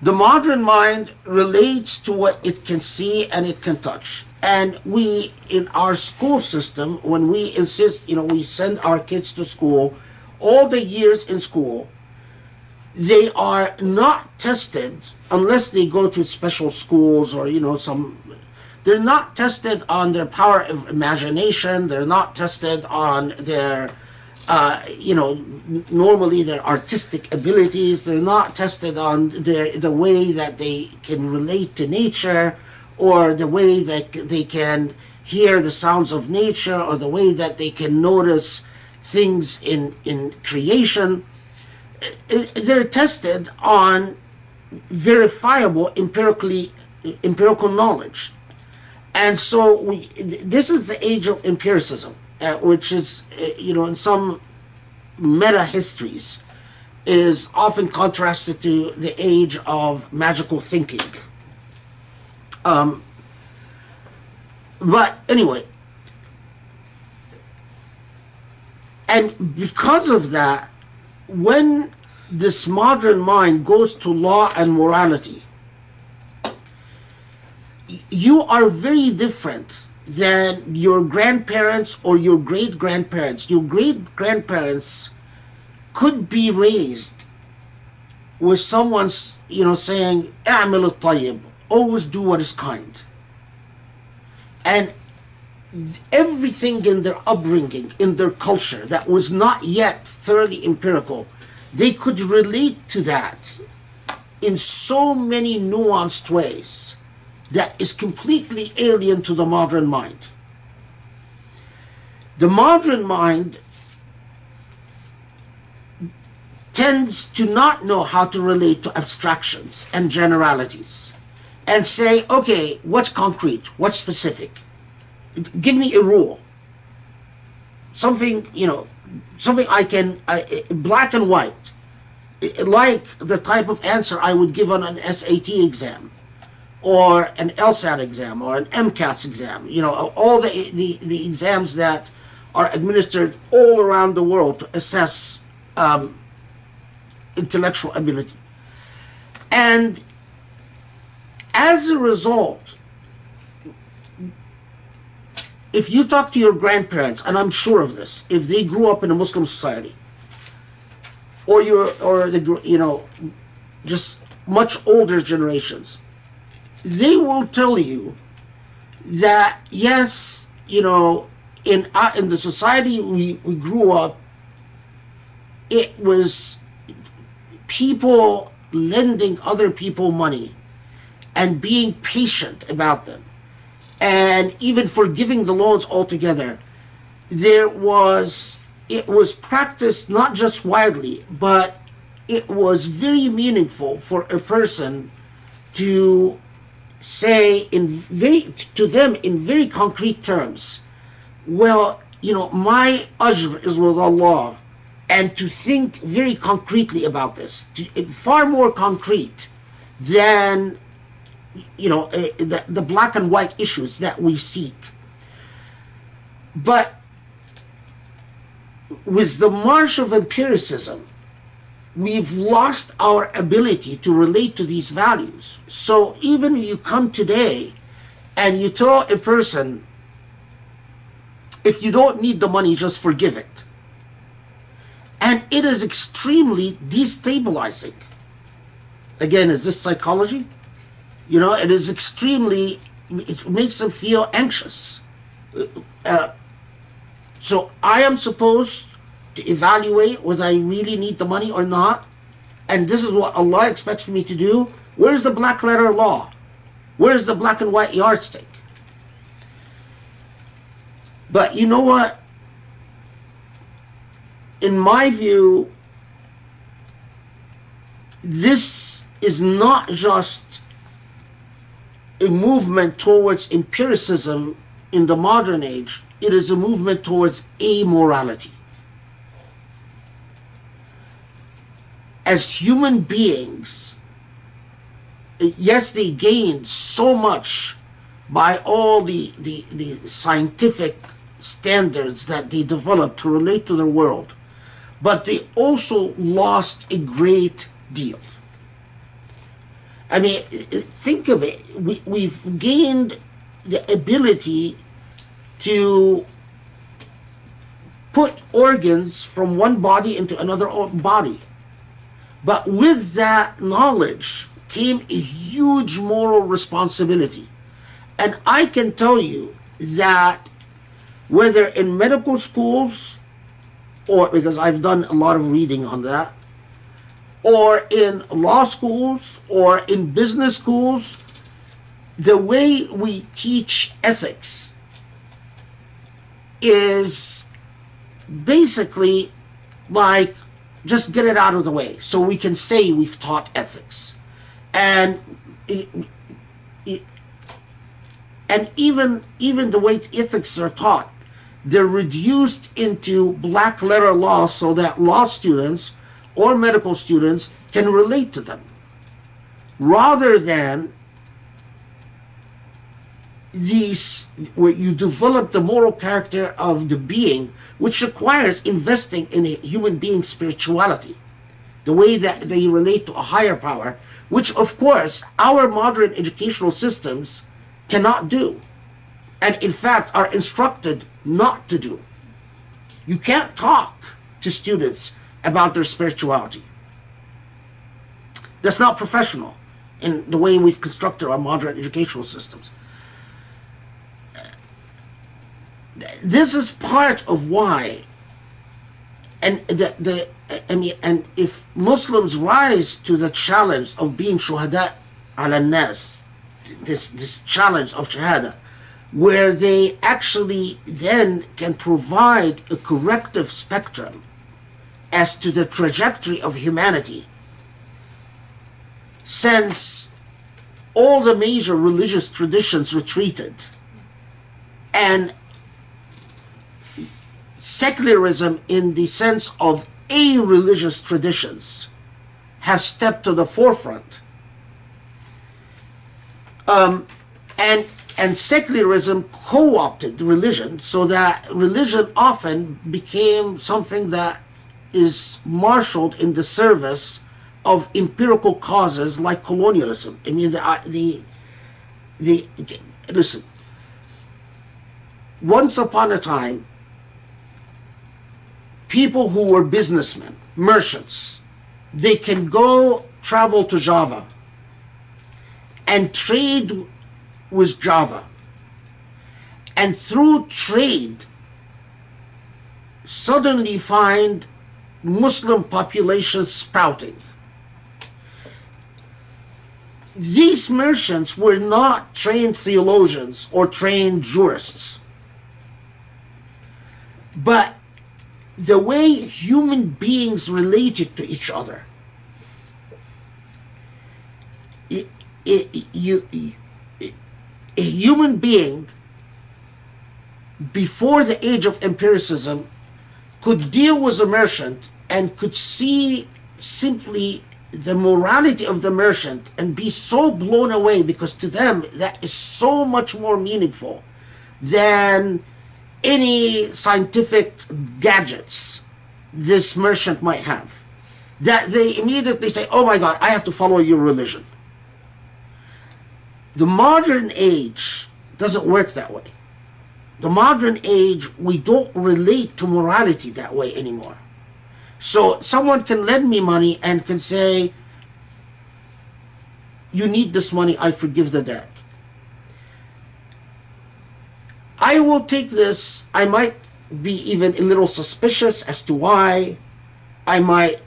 The modern mind relates to what it can see and it can touch. And we, in our school system, when we insist, we send our kids to school, all the years in school, they are not tested unless they go to special schools or, they're not tested on their power of imagination. They're not tested on their normally their artistic abilities. They're not tested on the way that they can relate to nature, or the way that they can hear the sounds of nature, or the way that they can notice things in creation. They're tested on verifiable empirical knowledge. And so this is the age of empiricism, which is, in some meta histories, is often contrasted to the age of magical thinking. But anyway, and because of that, when this modern mind goes to law and morality, you are very different than your grandparents or your great-grandparents. Your great-grandparents could be raised with someone, saying, "A'mal al-tayyib," always do what is kind. And everything in their upbringing, in their culture, that was not yet thoroughly empirical, they could relate to that in so many nuanced ways that is completely alien to the modern mind. The modern mind tends to not know how to relate to abstractions and generalities and say, okay, what's concrete? What's specific? Give me a rule. Something, something I can, black and white, like the type of answer I would give on an SAT exam, or an LSAT exam, or an MCATS exam, all the exams that are administered all around the world to assess intellectual ability. And as a result, if you talk to your grandparents, and I'm sure of this, if they grew up in a Muslim society, just much older generations, they will tell you that yes, in the society we grew up, it was people lending other people money and being patient about them, and even forgiving the loans altogether. It was practiced not just widely, but it was very meaningful for a person to say to them in very concrete terms, well, my ajr is with Allah, and to think very concretely about this, far more concrete than the black and white issues that we seek. But with the march of empiricism, we've lost our ability to relate to these values. So even you come today and you tell a person, if you don't need the money, just forgive it. And it is extremely destabilizing. Again, is this psychology? It is it makes them feel anxious. So I am supposed to evaluate whether I really need the money or not, and this is what Allah expects me to do. Where's the black letter law? Where's the black and white yardstick? But you know what? In my view, this is not just a movement towards empiricism in the modern age, it is a movement towards amorality. As human beings, yes, they gained so much by all the scientific standards that they developed to relate to the world, but they also lost a great deal. I mean, think of it. We've gained the ability to put organs from one body into another body. But with that knowledge came a huge moral responsibility. And I can tell you that whether in medical schools, or because I've done a lot of reading on that, or in law schools, or in business schools, the way we teach ethics is basically like, just get it out of the way so we can say we've taught ethics. And even the way ethics are taught, they're reduced into black letter law so that law students or medical students can relate to them, rather than these where you develop the moral character of the being, which requires investing in a human being's spirituality, the way that they relate to a higher power, which of course our modern educational systems cannot do, and in fact are instructed not to do. You can't talk to students about their spirituality. That's not professional in the way we've constructed our modern educational systems. This is part of why, and and if Muslims rise to the challenge of being shuhada ala nas, this challenge of shahada, where they actually then can provide a corrective spectrum as to the trajectory of humanity, since all the major religious traditions retreated and secularism in the sense of a-religious traditions have stepped to the forefront. And secularism co-opted religion, so that religion often became something that is marshaled in the service of empirical causes like colonialism. I mean, listen, once upon a time, people who were businessmen, merchants, they can go travel to Java and trade with Java. And through trade, suddenly find Muslim populations sprouting. These merchants were not trained theologians or trained jurists, but the way human beings related to each other. A human being before the age of empiricism could deal with a merchant and could see simply the morality of the merchant and be so blown away, because to them that is so much more meaningful than any scientific gadgets this merchant might have, that they immediately say, oh my God, I have to follow your religion. The modern age doesn't work that way. The modern age, we don't relate to morality that way anymore. So someone can lend me money and can say, you need this money, I forgive the debt. I will take this. I might be even a little suspicious as to why. I might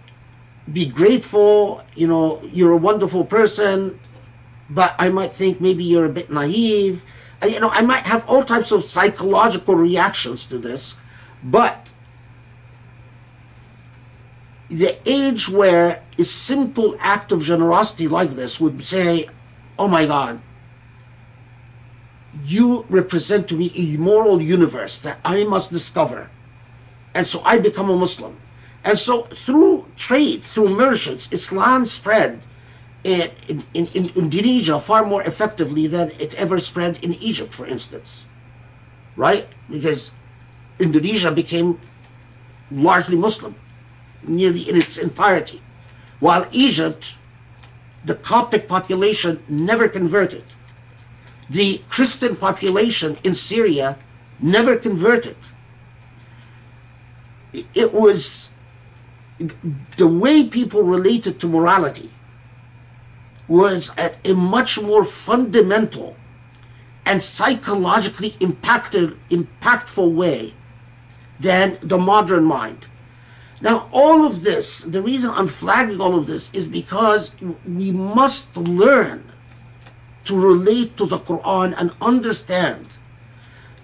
be grateful, you're a wonderful person, but I might think maybe you're a bit naive. I might have all types of psychological reactions to this, but the age where a simple act of generosity like this would say, oh my God, you represent to me a moral universe that I must discover. And so I become a Muslim. And so through trade, through merchants, Islam spread in Indonesia far more effectively than it ever spread in Egypt, for instance. Right? Because Indonesia became largely Muslim, nearly in its entirety. While Egypt The Coptic population never converted. The Christian population in Syria never converted. It was the way people related to morality was at a much more fundamental and psychologically impactful way than the modern mind. Now, all of this, the reason I'm flagging all of this is because we must learn to relate to the Quran and understand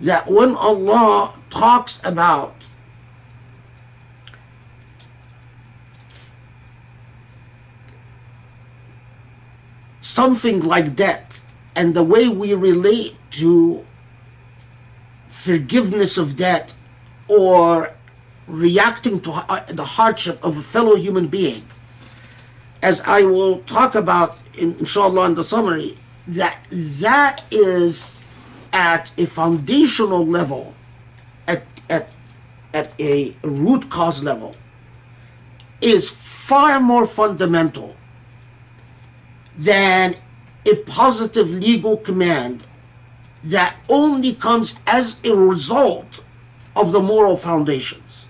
that when Allah talks about something like debt and the way we relate to forgiveness of debt or reacting to the hardship of a fellow human being, as I will talk about inshallah in the summary, that is at a foundational level, at a root cause level, is far more fundamental than a positive legal command that only comes as a result of the moral foundations.